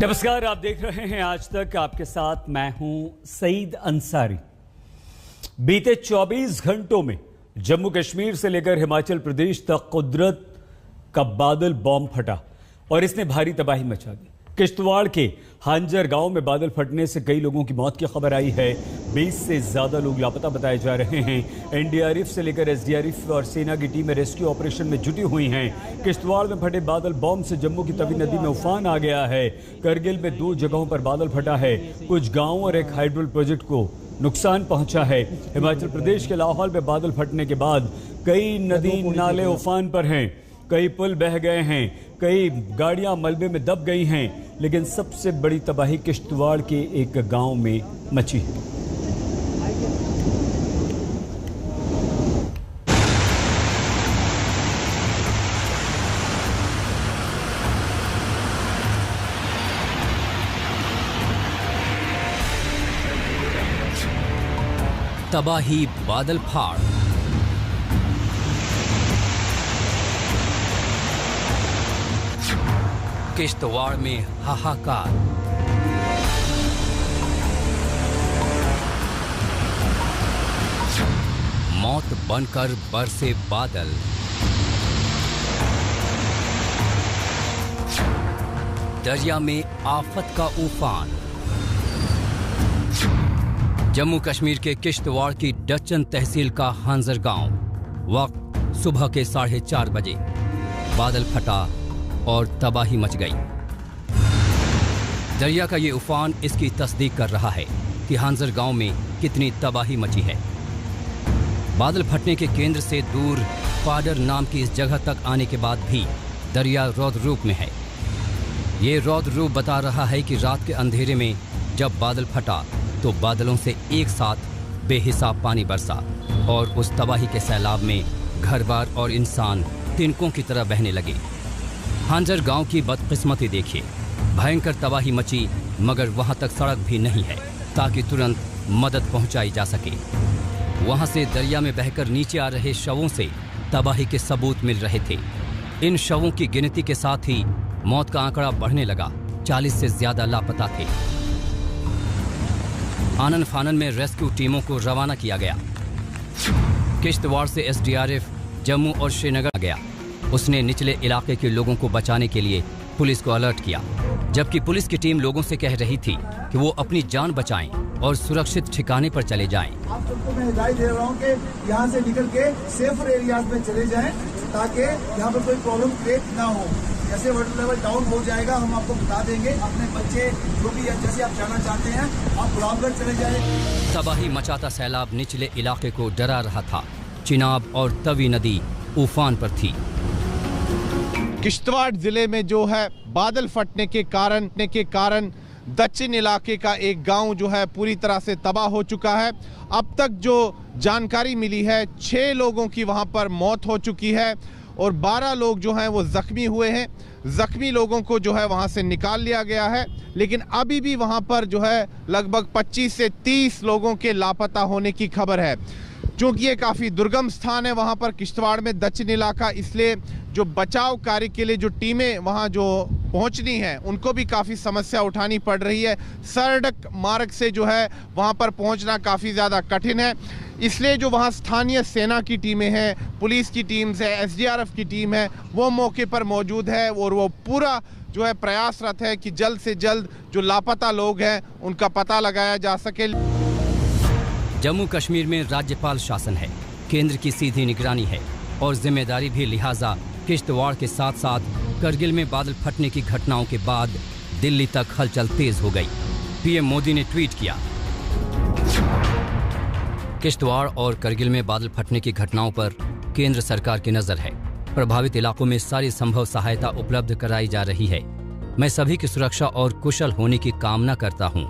नमस्कार, आप देख रहे हैं आज तक। आपके साथ मैं हूं सईद अंसारी। बीते 24 घंटों में जम्मू कश्मीर से लेकर हिमाचल प्रदेश तक कुदरत का बादल बॉम्ब फटा और इसने भारी तबाही मचा दी। किश्तवाड़ के हांजर गांव में बादल फटने से कई लोगों की मौत की खबर आई है। 20 से ज्यादा लोग लापता बताए जा रहे हैं। एनडीआरएफ से लेकर एसडीआरएफ और सेना की टीमें रेस्क्यू ऑपरेशन में जुटी हुई हैं। किश्तवाड़ में फटे बादल बॉम्ब से जम्मू की तवी नदी में उफान आ गया है। करगिल में 2 जगहों पर बादल फटा है। कुछ गाँव और एक हाइड्रोल प्रोजेक्ट को नुकसान पहुंचा है। हिमाचल प्रदेश के लाहौल में बादल फटने के बाद कई नदी नाले उफान पर हैं, कई पुल बह गए हैं, कई गाड़ियां मलबे में दब गई हैं। लेकिन सबसे बड़ी तबाही किश्तवाड़ के एक गांव में मची है। तबाही बादल फाड़। किश्तवाड़ में हाहाकार। मौत बनकर बरसे बादल। दरिया में आफत का उफान। जम्मू कश्मीर के किश्तवाड़ की डचन तहसील का हांजर गांव। वक्त सुबह के 4:30 बजे। बादल फटा और तबाही मच गई। दरिया का ये उफान इसकी तस्दीक कर रहा है कि हांजर गांव में कितनी तबाही मची है। बादल फटने के केंद्र से दूर पाडर नाम की इस जगह तक आने के बाद भी दरिया रौद्र रूप में है। ये रौद्र रूप बता रहा है कि रात के अंधेरे में जब बादल फटा तो बादलों से एक साथ बेहिसाब पानी बरसा और उस तबाही के सैलाब में घर-बार और इंसान तिनकों की तरह बहने लगे। हांजर गांव की बदकिस्मती देखिए। भयंकर तबाही मची मगर वहां तक सड़क भी नहीं है ताकि तुरंत मदद पहुंचाई जा सके। वहां से दरिया में बहकर नीचे आ रहे शवों से तबाही के सबूत मिल रहे थे। इन शवों की गिनती के साथ ही मौत का आंकड़ा बढ़ने लगा। 40 से ज्यादा लापता थे। आनन फानन में रेस्क्यू टीमों को रवाना किया गया। किश्तवाड़ से एसडीआरएफ जम्मू और श्रीनगर गया। उसने निचले इलाके के लोगों को बचाने के लिए पुलिस को अलर्ट किया, जबकि पुलिस की टीम लोगों से कह रही थी कि वो अपनी जान बचाएं और सुरक्षित ठिकाने पर चले जाएं। आप सबको मैं हिदायत दे रहा हूं कि यहाँ से निकल के सेफर एरियाज में चले जाएं ताकि यहाँ पर कोई प्रॉब्लम क्रिएट ना हो। जैसे वाटर लेवल डाउन हो जाएगा हम आपको बता देंगे। अपने बच्चे जो भी जैसे आप जाना चाहते हैं आप गुलामगढ़ चले जाएं। तबाही मचाता सैलाब निचले इलाके को डरा रहा था। चिनाब और तवी नदी उफान पर थी। किश्तवाड़ जिले में जो है बादल फटने के कारण दक्षिण इलाके का एक गांव जो है पूरी तरह से तबाह हो चुका है। अब तक जो जानकारी मिली है 6 लोगों की वहां पर मौत हो चुकी है और 12 लोग जो हैं वो जख्मी हुए हैं। जख्मी लोगों को जो है वहां से निकाल लिया गया है, लेकिन अभी भी वहां पर जो है लगभग 25 से 30 लोगों के लापता होने की खबर है। चूँकि ये काफ़ी दुर्गम स्थान है वहाँ पर किश्तवाड़ में दक्षिण इलाका, इसलिए जो बचाव कार्य के लिए जो टीमें वहाँ जो पहुँचनी है उनको भी काफ़ी समस्या उठानी पड़ रही है। सड़क मार्ग से जो है वहाँ पर पहुँचना काफ़ी ज़्यादा कठिन है। इसलिए जो वहाँ स्थानीय सेना की टीमें हैं, पुलिस की टीम्स है, एसडीआरएफ की टीम है, वो मौके पर मौजूद है और वो पूरा जो है प्रयासरत है कि जल्द से जल्द जो लापता लोग हैं उनका पता लगाया जा सके। जम्मू कश्मीर में राज्यपाल शासन है, केंद्र की सीधी निगरानी है और जिम्मेदारी भी। लिहाजा किश्तवाड़ के साथ साथ करगिल में बादल फटने की घटनाओं के बाद दिल्ली तक हलचल तेज हो गई। पीएम मोदी ने ट्वीट किया, किश्तवाड़ और करगिल में बादल फटने की घटनाओं पर केंद्र सरकार की नजर है। प्रभावित इलाकों में सारी संभव सहायता उपलब्ध कराई जा रही है। मैं सभी की सुरक्षा और कुशल होने की कामना करता हूं।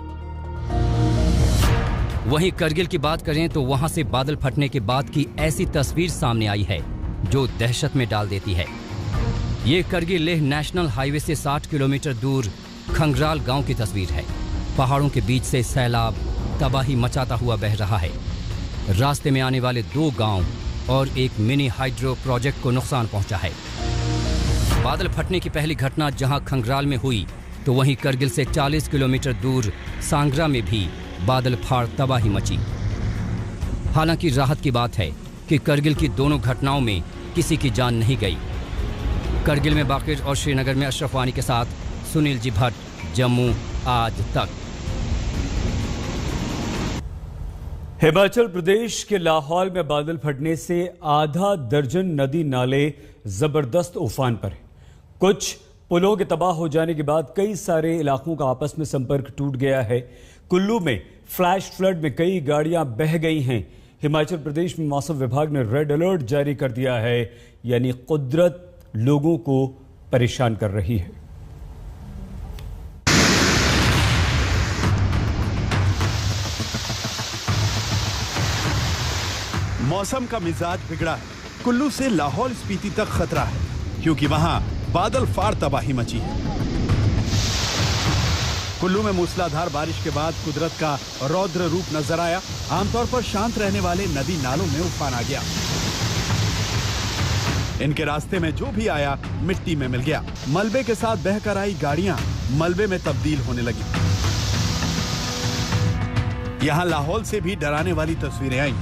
वहीं करगिल की बात करें तो वहां से बादल फटने के बाद की ऐसी तस्वीर सामने आई है जो दहशत में डाल देती है। ये करगिल लेह नेशनल हाईवे से 60 किलोमीटर दूर खंगराल गांव की तस्वीर है। पहाड़ों के बीच से सैलाब तबाही मचाता हुआ बह रहा है। रास्ते में आने वाले 2 गांव और एक मिनी हाइड्रो प्रोजेक्ट को नुकसान पहुंचा है। बादल फटने की पहली घटना जहां खंगराल में हुई, तो वहीं करगिल से 40 किलोमीटर दूर सांगरा में भी बादल फाड़ तबाही मची। हालांकि राहत की बात है कि करगिल की दोनों घटनाओं में किसी की जान नहीं गई। करगिल में बाकिर और श्रीनगर में अशरफ वानी के साथ सुनील जी भट्ट, जम्मू आज तक। हिमाचल प्रदेश के लाहौल में बादल फटने से आधा दर्जन नदी नाले जबरदस्त उफान पर हैं। कुछ पुलों के तबाह हो जाने के बाद कई सारे इलाकों का आपस में संपर्क टूट गया है। कुल्लू में फ्लैश फ्लड में कई गाड़ियां बह गई हैं। हिमाचल प्रदेश में मौसम विभाग ने रेड अलर्ट जारी कर दिया है, यानी कुदरत लोगों को परेशान कर रही है। मौसम का मिजाज बिगड़ा है। कुल्लू से लाहौल स्पीति तक खतरा है, क्योंकि वहां बादल फाड़ तबाही मची है। कुल्लू में मूसलाधार बारिश के बाद कुदरत का रौद्र रूप नजर आया। आमतौर पर शांत रहने वाले नदी नालों में उफान आ गया। इनके रास्ते में जो भी आया मिट्टी में मिल गया। मलबे के साथ बहकर आई गाड़ियां मलबे में तब्दील होने लगी। यहां लाहौल से भी डराने वाली तस्वीरें आई।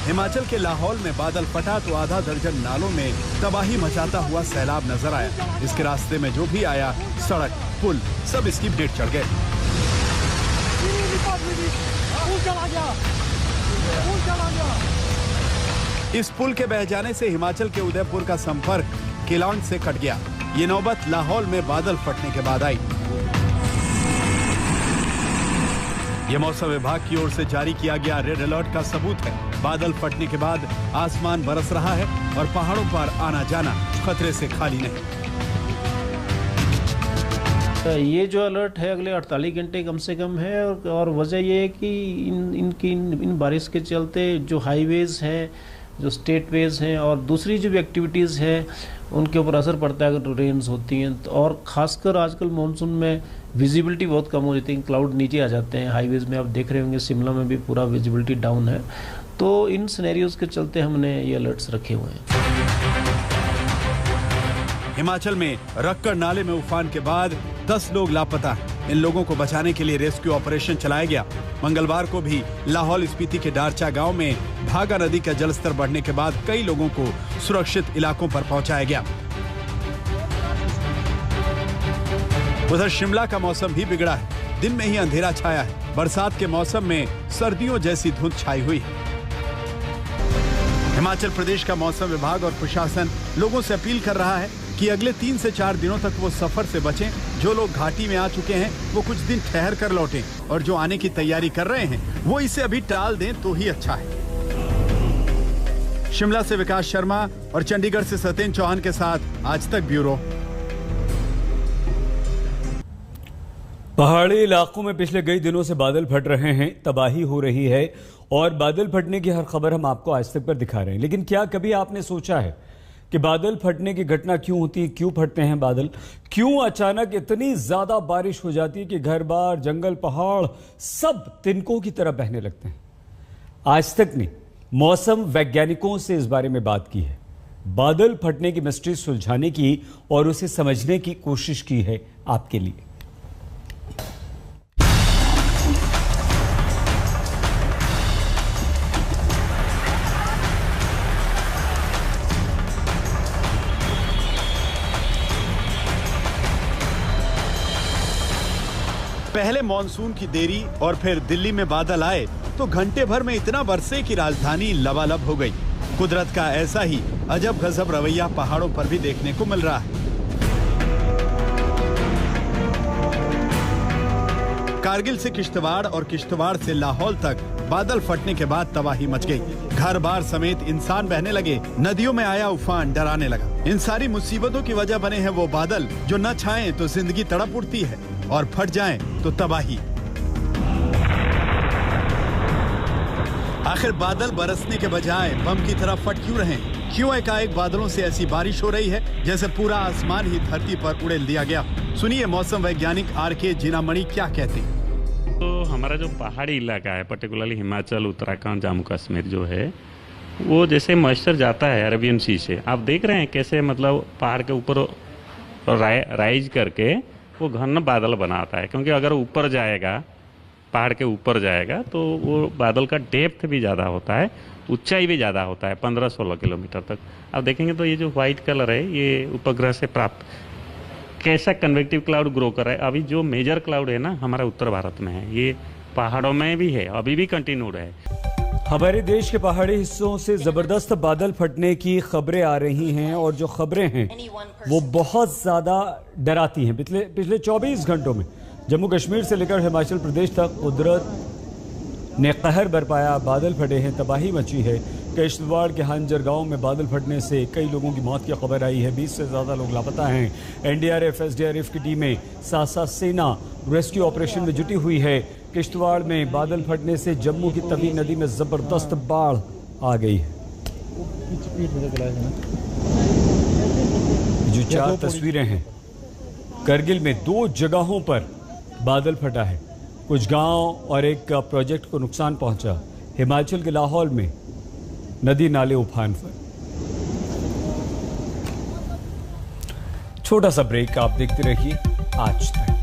हिमाचल के लाहौल में बादल फटा तो आधा दर्जन नालों में तबाही मचाता हुआ सैलाब नजर आया। इसके रास्ते में जो भी आया, सड़क, पुल, सब इसकी भेंट चढ़ गए। इस पुल के बह जाने से हिमाचल के उदयपुर का संपर्क केलांग से कट गया। ये नौबत लाहौल में बादल फटने के बाद आई। ये मौसम विभाग की ओर से जारी किया गया रेड अलर्ट का सबूत है। बादल फटने के बाद आसमान बरस रहा है और पहाड़ों पर आना जाना खतरे से खाली नहीं। ये जो अलर्ट है अगले 48 घंटे कम से कम है, और वजह ये है कि इन बारिश के चलते जो हाईवेज हैं, जो स्टेट वेज हैं और दूसरी जो भी एक्टिविटीज़ है उनके ऊपर असर पड़ता है अगर रेन्स होती हैं। और ख़ासकर आजकल मानसून में विजिबिलिटी बहुत कम हो जाती है, क्लाउड नीचे आ जाते हैं। हाईवेज में आप देख रहे होंगे शिमला में भी पूरा विजिबिलिटी डाउन है। तो इन सिनेरियोज के चलते हमने ये अलर्ट्स रखे हुए हैं। हिमाचल में रक्कड़ नाले में उफान के बाद 10 लोग लापता हैं। इन लोगों को बचाने के लिए रेस्क्यू ऑपरेशन चलाया गया। मंगलवार को भी लाहौल स्पीति के डारचा गांव में भागा नदी का जलस्तर बढ़ने के बाद कई लोगों को सुरक्षित इलाकों पर पहुंचाया गया। उधर शिमला का मौसम भी बिगड़ा है। दिन में ही अंधेरा छाया है। बरसात के मौसम में सर्दियों जैसी धुंध छाई हुई है। हिमाचल प्रदेश का मौसम विभाग और प्रशासन लोगों से अपील कर रहा है कि अगले 3 से 4 दिनों तक वो सफर से बचें। जो लोग घाटी में आ चुके हैं वो कुछ दिन ठहर कर लौटें, और जो आने की तैयारी कर रहे हैं वो इसे अभी टाल दें तो ही अच्छा है। शिमला से विकास शर्मा और चंडीगढ़ से सत्येंद्र चौहान के साथ आज तक ब्यूरो। पहाड़ी इलाकों में पिछले कई दिनों से बादल फट रहे हैं, तबाही हो रही है और बादल फटने की हर खबर हम आपको आज तक पर दिखा रहे हैं। लेकिन क्या कभी आपने सोचा है कि बादल फटने की घटना क्यों होती है, क्यों फटते हैं बादल, क्यों अचानक इतनी ज्यादा बारिश हो जाती है कि घर बार, जंगल, पहाड़ सब तिनकों की तरह बहने लगते हैं? आज तक ने मौसम वैज्ञानिकों से इस बारे में बात की है, बादल फटने की मिस्ट्री सुलझाने की और उसे समझने की कोशिश की है आपके लिए। पहले मॉनसून की देरी और फिर दिल्ली में बादल आए तो घंटे भर में इतना बरसे कि राजधानी लबालब हो गई। कुदरत का ऐसा ही अजब गजब रवैया पहाड़ों पर भी देखने को मिल रहा है। कारगिल से किश्तवाड़ और किश्तवाड़ से लाहौल तक बादल फटने के बाद तबाही मच गई। घर बार समेत इंसान बहने लगे। नदियों में आया उफान डराने लगा। इन सारी मुसीबतों की वजह बने हैं वो बादल जो न छाएं तो जिंदगी तड़प उठती है और फट जाएं तो तबाही। आखिर बादल बरसने के बजाय बम की तरह फट क्यों रहे हैं? क्यों एकाएक बादलों से ऐसी बारिश हो रही है जैसे पूरा आसमान ही धरती पर उड़ेल दिया गया? सुनिए मौसम वैज्ञानिक आर.के. जीनामणि क्या कहते हैं। तो हमारा जो पहाड़ी इलाका है, पर्टिकुलरली हिमाचल, उत्तराखंड, जम्मू कश्मीर जो है, वो जैसे मॉइस्चर जाता है अरेबियन सी से, आप देख रहे हैं कैसे मतलब पहाड़ के ऊपर राइज करके वो घन बादल बनाता है, क्योंकि अगर ऊपर जाएगा, पहाड़ के ऊपर जाएगा तो वो बादल का डेप्थ भी ज़्यादा होता है, ऊंचाई भी ज़्यादा होता है 15-16 किलोमीटर तक। आप देखेंगे तो ये जो वाइट कलर है ये उपग्रह से प्राप्त कैसा कन्वेक्टिव क्लाउड ग्रो कर रहा है। अभी जो मेजर क्लाउड है ना हमारा उत्तर भारत में है, ये पहाड़ों में भी है, अभी भी कंटिन्यूड है। हमारे देश के पहाड़ी हिस्सों से जबरदस्त बादल फटने की खबरें आ रही हैं और जो खबरें हैं वो बहुत ज्यादा डराती हैं। पिछले 24 घंटों में जम्मू कश्मीर से लेकर हिमाचल प्रदेश तक कुदरत ने कहर बरपाया, बादल फटे हैं, तबाही मची है। किश्तवाड़ के हांजर गांव में बादल फटने से कई लोगों की मौत की खबर आई है, 20 से ज़्यादा लोग लापता हैं। एनडीआरएफ एसडीआरएफ की टीमें साथ सेना रेस्क्यू ऑपरेशन में जुटी हुई है। किश्तवाड़ में बादल फटने से जम्मू की तवी नदी में ज़बरदस्त बाढ़ आ गई है। जो 4 तस्वीरें हैं, करगिल में 2 जगहों पर बादल फटा है, कुछ गांव और एक प्रोजेक्ट को नुकसान पहुंचा। हिमाचल के लाहौल में नदी नाले उफान पर। छोटा सा ब्रेक, आप देखते रहिए आज तक।